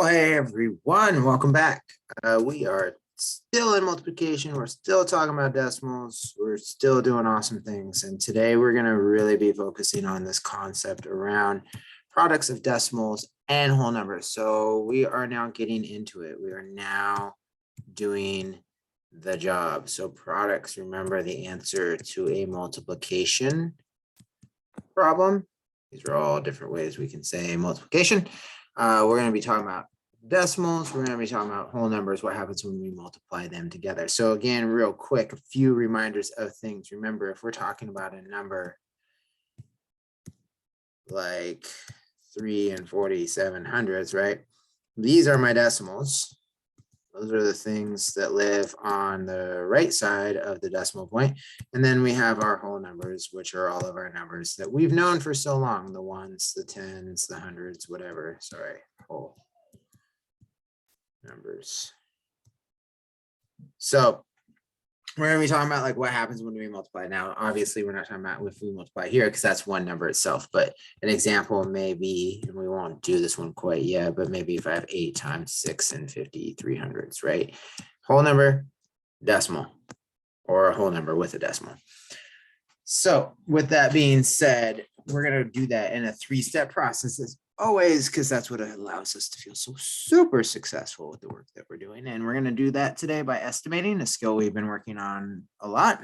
Oh, hey everyone, welcome back. We are still in multiplication. We're still talking about decimals. We're still doing awesome things. And today we're going to really be focusing on this concept around products of decimals and whole numbers. So we are now getting into it. We are now doing the job. So products, remember the answer to a multiplication problem. These are all different ways we can say multiplication. We're going to be talking about decimals. We're going to be talking about whole numbers, what happens when we multiply them together. So again, real quick, a few reminders of things. Remember, if we're talking about a number like 3 and 47/100, right? These are my decimals. Those are the things that live on the right side of the decimal point. And then we have our whole numbers, which are all of our numbers that we've known for so long, the ones, the tens, the hundreds, whatever. Sorry, whole numbers. So we're going to be talking about like what happens when we multiply. Now, obviously, we're not talking about if we multiply here because that's one number itself. But an example may be, and we won't do this one quite yet, but maybe if I have 8 times 6 and 53/100, right? Whole number, decimal, or a whole number with a decimal. So with that being said, we're going to do that in a 3-step process as always, because that's what allows us to feel so super successful with the work that we're doing. And we're going to do that today by estimating, a skill we've been working on a lot.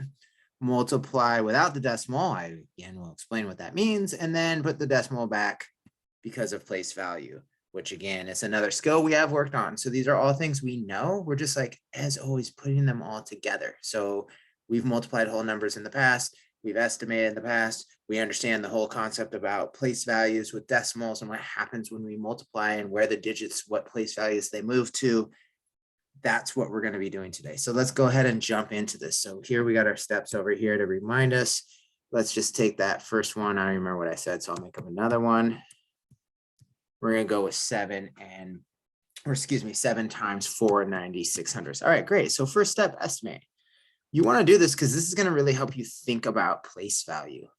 Multiply without the decimal. I again will explain what that means, and then put the decimal back because of place value, which again is another skill we have worked on. So these are all things we know. We're just like, as always, putting them all together. So we've multiplied whole numbers in the past. We've estimated in the past. We understand the whole concept about place values with decimals and what happens when we multiply and where the digits, what place values they move to. That's what we're going to be doing today. So let's go ahead and jump into this. So here we got our steps over here to remind us. Let's just take that first one. I don't remember what I said, so I'll make up another one. We're going to go with 7 times 4 96/100. All right, great. So first step, estimate. You want to do this because this is going to really help you think about place value,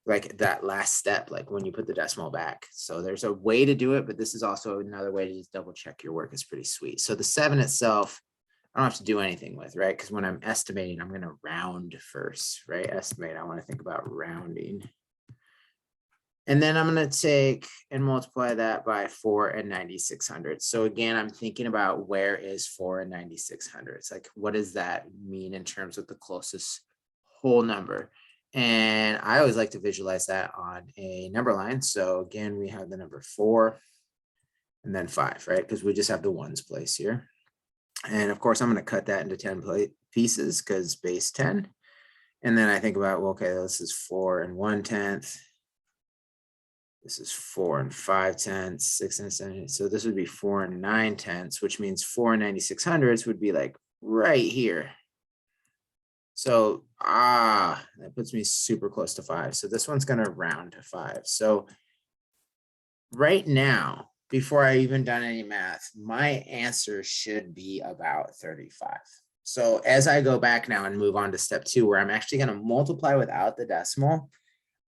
like that last step, like when you put the decimal back. So there's a way to do it, but this is also another way to just double check your work. Is pretty sweet. So the 7 itself, I don't have to do anything with, right? Because when I'm estimating, I'm going to round first, right? Estimate, I want to think about rounding. And then I'm going to take and multiply that by 4 and 96/100. So again, I'm thinking about where is 4 and 96/100. It's like, what does that mean in terms of the closest whole number? And I always like to visualize that on a number line. So again, we have the number 4 and then 5, right? Because we just have the ones place here. And of course, I'm going to cut that into 10 pieces because base 10. And then I think about, well, okay, this is 4 and 1/10. This is 4 and 5/10, 6 and 7. So this would be 4 and 9/10, which means 4 and 96/100 would be like right here. So, that puts me super close to 5. So this one's going to round to 5. So right now, before I even done any math, my answer should be about 35. So as I go back now and move on to step 2, where I'm actually going to multiply without the decimal,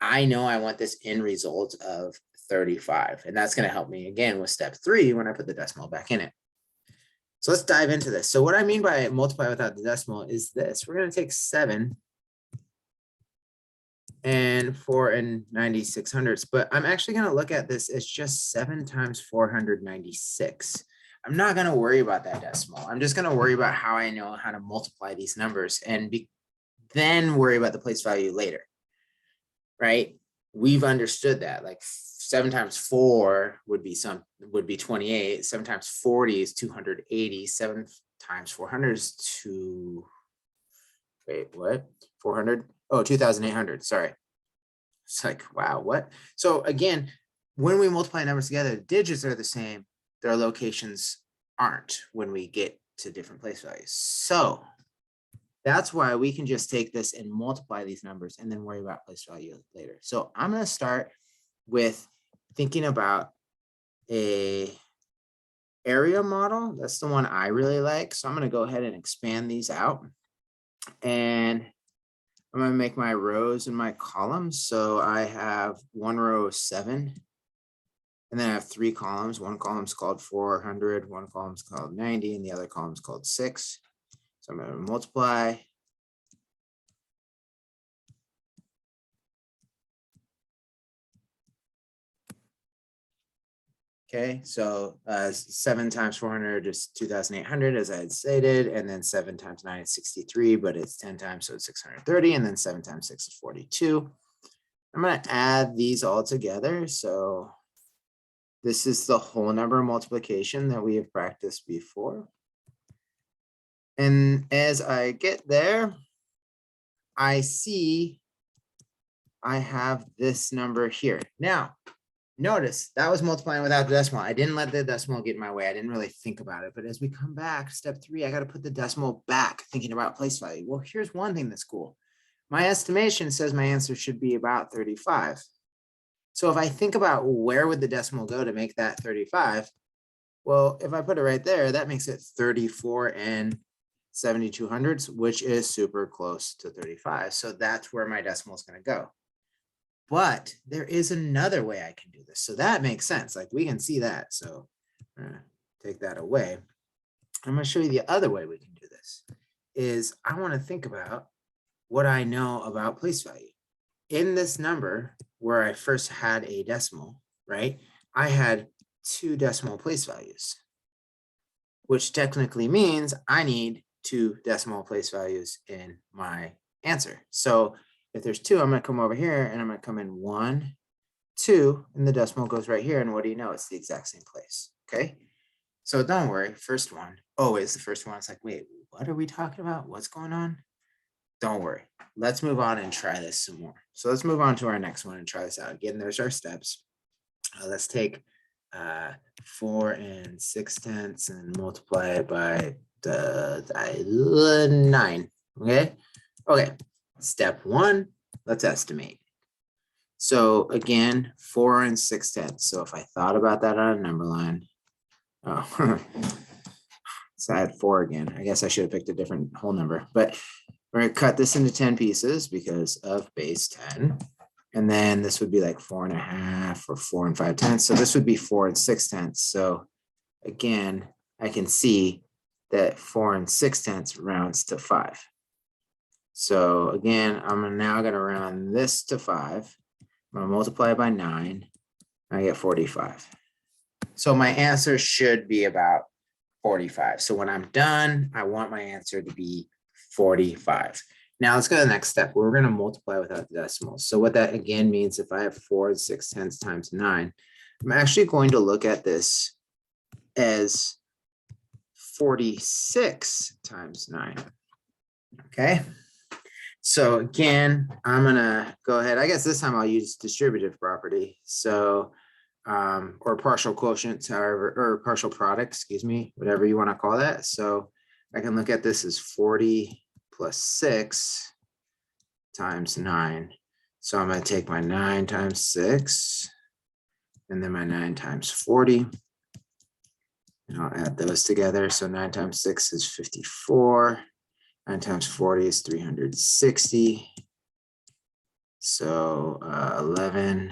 I know I want this end result of 35, and that's going to help me again with step 3 when I put the decimal back in it. So let's dive into this. So what I mean by multiply without the decimal is this. We're going to take 7 and 4 and 96/100, but I'm actually going to look at this as just 7 times 496. I'm not going to worry about that decimal. I'm just going to worry about how I know how to multiply these numbers and then worry about the place value later. Right? We've understood that like 7 times 4 would be 28. 7 times 40 is 280. 7 times 400 is 400? Oh, 2,800. Sorry. It's like, wow, what? So again, when we multiply numbers together, the digits are the same. Their locations aren't when we get to different place values. So that's why we can just take this and multiply these numbers and then worry about place value later. So I'm going to start with thinking about a area model. That's the one I really like. So I'm going to go ahead and expand these out. And I'm going to make my rows and my columns. So I have one row of 7. And then I have 3 columns. One column is called 400, one column is called 90, and the other column is called 6. So I'm going to multiply. Okay, so 7 times 400 is 2,800, as I had stated, and then 7 times 9 is 63, but it's 10 times, so it's 630, and then 7 times 6 is 42. I'm going to add these all together. So this is the whole number multiplication that we have practiced before. And as I get there, I see I have this number here. Now, notice that was multiplying without the decimal. I didn't let the decimal get in my way. I didn't really think about it. But as we come back, step 3, I got to put the decimal back, thinking about place value. Well, here's one thing that's cool. My estimation says my answer should be about 35. So if I think about where would the decimal go to make that 35, well, if I put it right there, that makes it 34 and 7200ths, which is super close to 35. So that's where my decimal is going to go. But there is another way I can do this. So that makes sense. Like we can see that. So I'm going to take that away. I'm going to show you the other way we can do this is I want to think about what I know about place value. In this number where I first had a decimal, right? I had 2 decimal place values, which technically means I need 2 decimal place values in my answer. So if there's 2, I'm going to come over here and I'm going to come in 1, 2, and the decimal goes right here. And what do you know? It's the exact same place. Okay. So don't worry. First one, always the first one. It's like, wait, what are we talking about? What's going on? Don't worry. Let's move on and try this some more. So let's move on to our next one and try this out. Again, there's our steps. Let's take 4 6/10 and multiply it by the 9. Okay. Okay. Step 1, let's estimate. So again, 4 6/10. So if I thought about that on a number line, oh, so I had 4 again. I guess I should have picked a different whole number, but we're going to cut this into 10 pieces because of base 10. And then this would be like 4.5 or 4 5/10. So this would be 4 6/10. So again, I can see that 4 6/10 rounds to 5. So again, I'm now going to round this to 5. I'm going to multiply by 9. I get 45. So my answer should be about 45. So when I'm done, I want my answer to be 45. Now let's go to the next step. We're going to multiply without the decimals. So what that again means, if I have 4 6/10 times 9, I'm actually going to look at this as 46 times 9. Okay. So again, I'm going to go ahead. I guess this time I'll use distributive property. So, or partial quotient, however, or partial product, excuse me, whatever you want to call that. So I can look at this as 40 plus 6 times 9. So I'm going to take my 9 times 6 and then my 9 times 40. And I'll add those together. So 9 times 6 is 54. 9 times 40 is 360. So 11.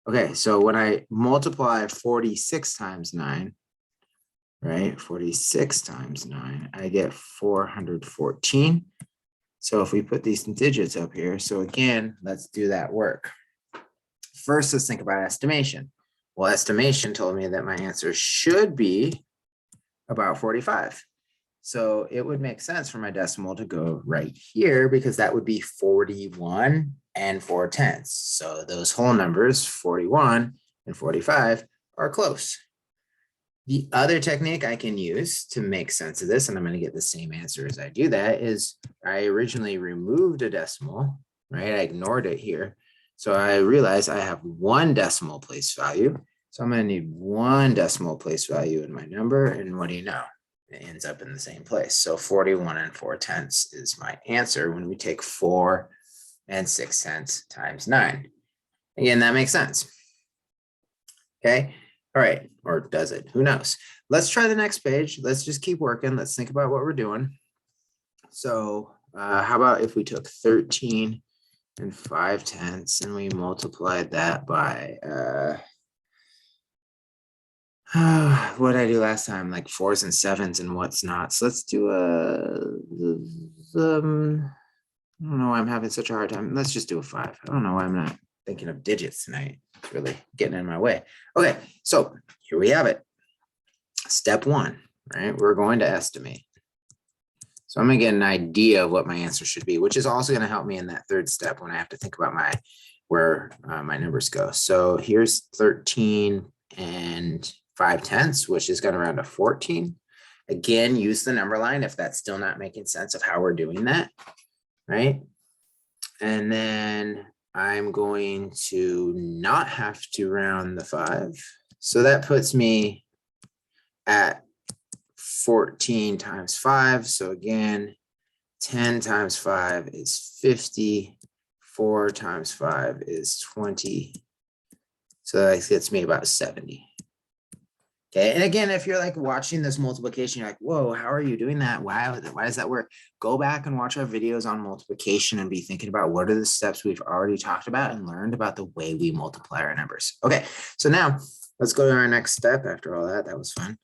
Okay, so when I multiply 46 times 9, right? 46 times 9, I get 414. So if we put these digits up here, so again, let's do that work. First, let's think about estimation. Well, estimation told me that my answer should be about 45. So it would make sense for my decimal to go right here because that would be 41 and 4/10. So those whole numbers, 41 and 45, are close. The other technique I can use to make sense of this, and I'm going to get the same answer as I do that, is I originally removed a decimal, right? I ignored it here. So I realized I have 1 decimal place value. So I'm going to need 1 decimal place value in my number. And what do you know? It ends up in the same place. So 41 and 4/10 is my answer when we take 4 6/10 times 9. Again, that makes sense. Okay. All right. Or does it? Who knows? Let's try the next page. Let's just keep working. Let's think about what we're doing. So how about if we took 13 and 5/10 and we multiplied that by What did I do last time? Like 4s and 7s and what's not. So let's do I don't know why I'm having such a hard time. Let's just do a 5. I don't know why I'm not thinking of digits tonight. It's really getting in my way. Okay, so here we have it. Step 1, right? We're going to estimate. So I'm gonna get an idea of what my answer should be, which is also gonna help me in that 3rd step when I have to think about where my numbers go. So here's 13 and 5/10, which is gonna round to 14. Again, use the number line if that's still not making sense of how we're doing that, right? And then I'm going to not have to round the 5. So that puts me at 14 times 5. So again, 10 times 5 is 50. 4 times 5 is 20. So that gets me about 70. Okay, and again, if you're like watching this multiplication, you're like, whoa, how are you doing that? Why does that work? Go back and watch our videos on multiplication and be thinking about what are the steps we've already talked about and learned about the way we multiply our numbers. Okay, so now let's go to our next step. After all that, that was fun.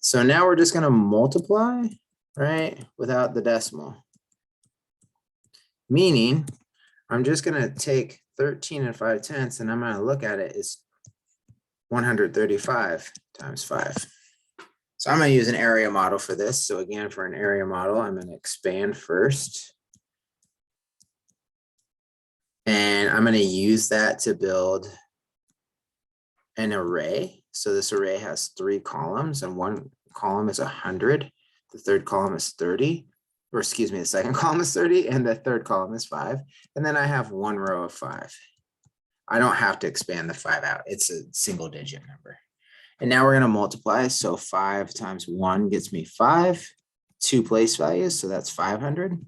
So now we're just gonna multiply, right, without the decimal. Meaning, I'm just gonna take 13 and 5/10 and I'm gonna look at it as 135 times 5. So I'm going to use an area model for this. So again, for an area model, I'm going to expand first. And I'm going to use that to build an array. So this array has 3 columns and one column is 100. The third column is 30, or excuse me, the second column is 30 and the third column is 5. And then I have 1 row of 5. I don't have to expand the 5 out. It's a single digit number. And now we're going to multiply. So 5 times 1 gets me 5, 2 place values. So that's 500.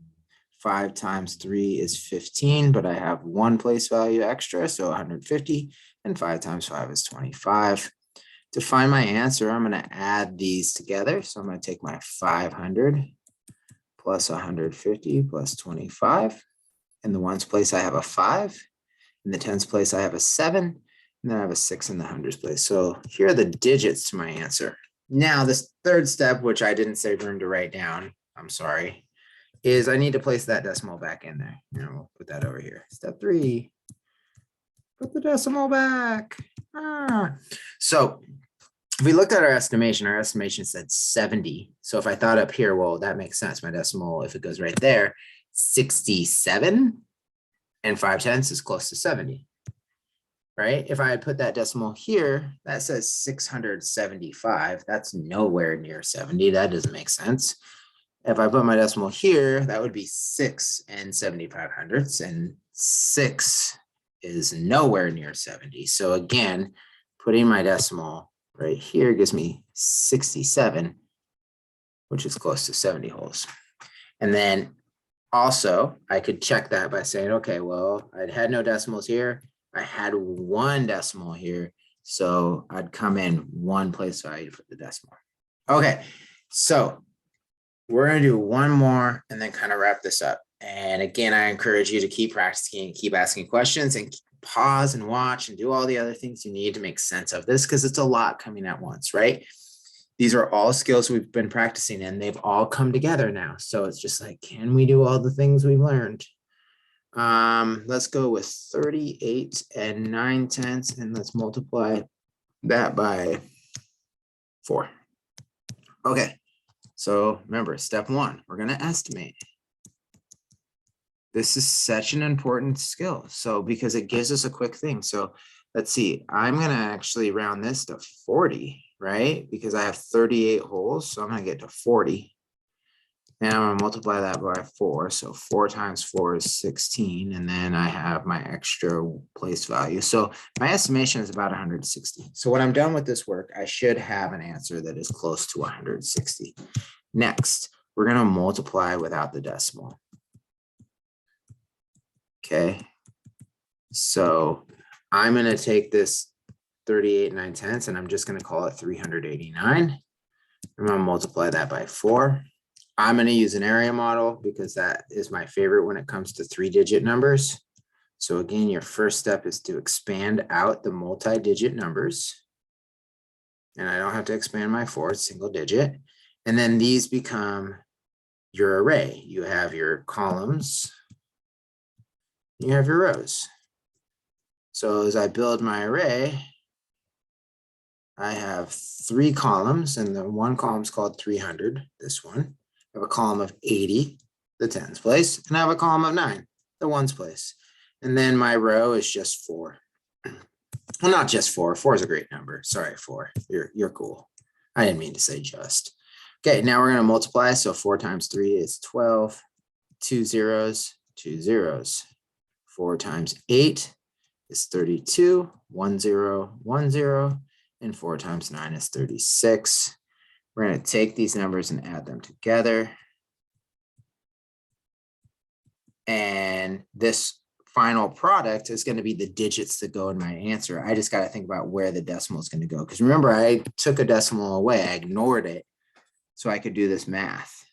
5 times 3 is 15, but I have 1 place value extra, so 150. And 5 times 5 is 25. To find my answer, I'm going to add these together. So I'm going to take my 500 plus 150 plus 25. In the ones place, I have a 5. In the tens place, I have a 7, and then I have a 6 in the hundreds place. So here are the digits to my answer. Now, this 3rd step, which I didn't say room to write down, I'm sorry, is I need to place that decimal back in there. And we'll put that over here. Step 3, put the decimal back. So if we looked at our estimation said 70. So if I thought up here, well, that makes sense. My decimal, if it goes right there, 67. And 5/10 is close to 70, right? If I had put that decimal here, that says 675. That's nowhere near 70. That doesn't make sense. If I put my decimal here, that would be 6 and 75/100ths, and 6 is nowhere near 70. So again, putting my decimal right here gives me 67, which is close to 70 wholes. And then also, I could check that by saying, okay, well, I had no decimals here. I had 1 decimal here. So I'd come in 1 place value for the decimal. Okay, so we're going to do one more and then kind of wrap this up. And again, I encourage you to keep practicing, keep asking questions, and pause and watch and do all the other things you need to make sense of this, because it's a lot coming at once, right? These are all skills we've been practicing and they've all come together now. So it's just like, can we do all the things we've learned? Let's go with 38 and 9/10, and let's multiply that by 4. Okay, so remember, step 1, we're going to estimate. This is such an important skill. So because it gives us a quick thing. So let's see, I'm going to actually round this to 40. Right? Because I have 38 wholes, so I'm going to get to 40. And I'm going to multiply that by 4. So 4 times 4 is 16. And then I have my extra place value. So my estimation is about 160. So when I'm done with this work, I should have an answer that is close to 160. Next, we're going to multiply without the decimal. Okay. So I'm going to take this 38 9/10, and I'm just going to call it 389. I'm going to multiply that by 4. I'm going to use an area model because that is my favorite when it comes to 3-digit numbers. So again, your first step is to expand out the multi-digit numbers. And I don't have to expand my 4, it's single digit. And then these become your array. You have your columns, you have your rows. So as I build my array, I have 3 columns, and the one column is called 300, this one. I have a column of 80, the tens place, and I have a column of 9, the ones place. And then my row is just 4. Well, not just 4. 4 is a great number. Sorry, 4. You're cool. I didn't mean to say just. Okay, now we're going to multiply. So 4 times 3 is 12. 2 zeros, 2 zeros. 4 times 8 is 32. 1 0, 1 0. And 4 times 9 is 36. We're going to take these numbers and add them together. And this final product is going to be the digits that go in my answer. I just got to think about where the decimal is going to go. Because remember, I took a decimal away. I ignored it so I could do this math.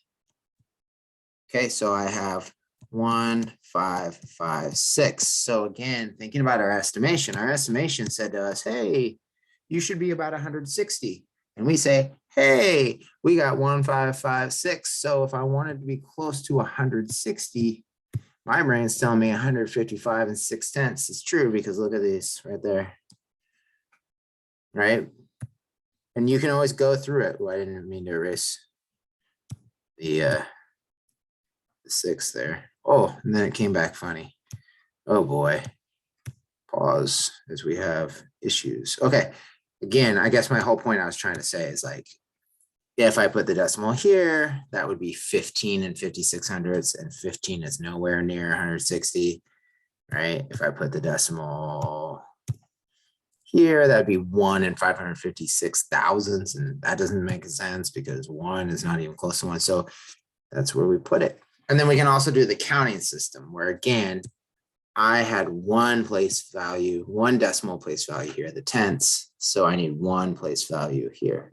Okay, so I have 1, 5, 5, 6. So again, thinking about our estimation said to us, hey, you should be about 160. And we say, hey, we got 1, 5, 5, 6. So if I wanted to be close to 160, my brain's telling me 155 and 6/10 is true, because look at these right there. Right? And you can always go through it. Well, I didn't mean to erase the 6 there. Oh, and then it came back funny. Oh boy. Pause as we have issues. Okay. Again, I guess my whole point I was trying to say is like, if I put the decimal here, that would be 15 and 5600ths, and 15 is nowhere near 160, right? If I put the decimal here, that'd be 1 and 556 thousandths, and that doesn't make sense because 1 is not even close to 1. So that's where we put it. And then we can also do the counting system, where again, I had 1 place value, 1 decimal place value here, the tenths. So I need 1 place value here.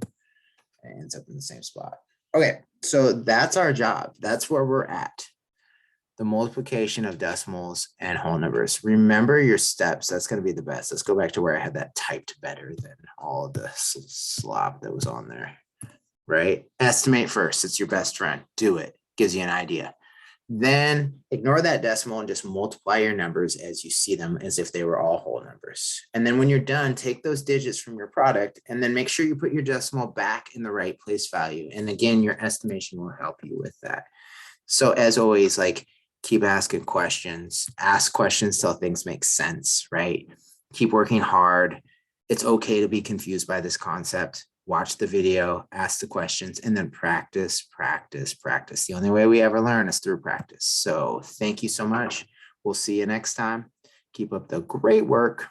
It ends up in the same spot. Okay, so that's our job. That's where we're at. The multiplication of decimals and whole numbers. Remember your steps. That's going to be the best. Let's go back to where I had that typed better than all the slop that was on there, right? Estimate first. It's your best friend. Do it. Gives you an idea. Then ignore that decimal and just multiply your numbers as you see them, as if they were all whole numbers. And then when you're done, take those digits from your product and then make sure you put your decimal back in the right place value. And again, your estimation will help you with that. So as always, like, keep asking questions, ask questions till things make sense, right? Keep working hard. It's okay to be confused by this concept. Watch the video, ask the questions, and then practice, practice, practice. The only way we ever learn is through practice. So thank you so much. We'll see you next time. Keep up the great work.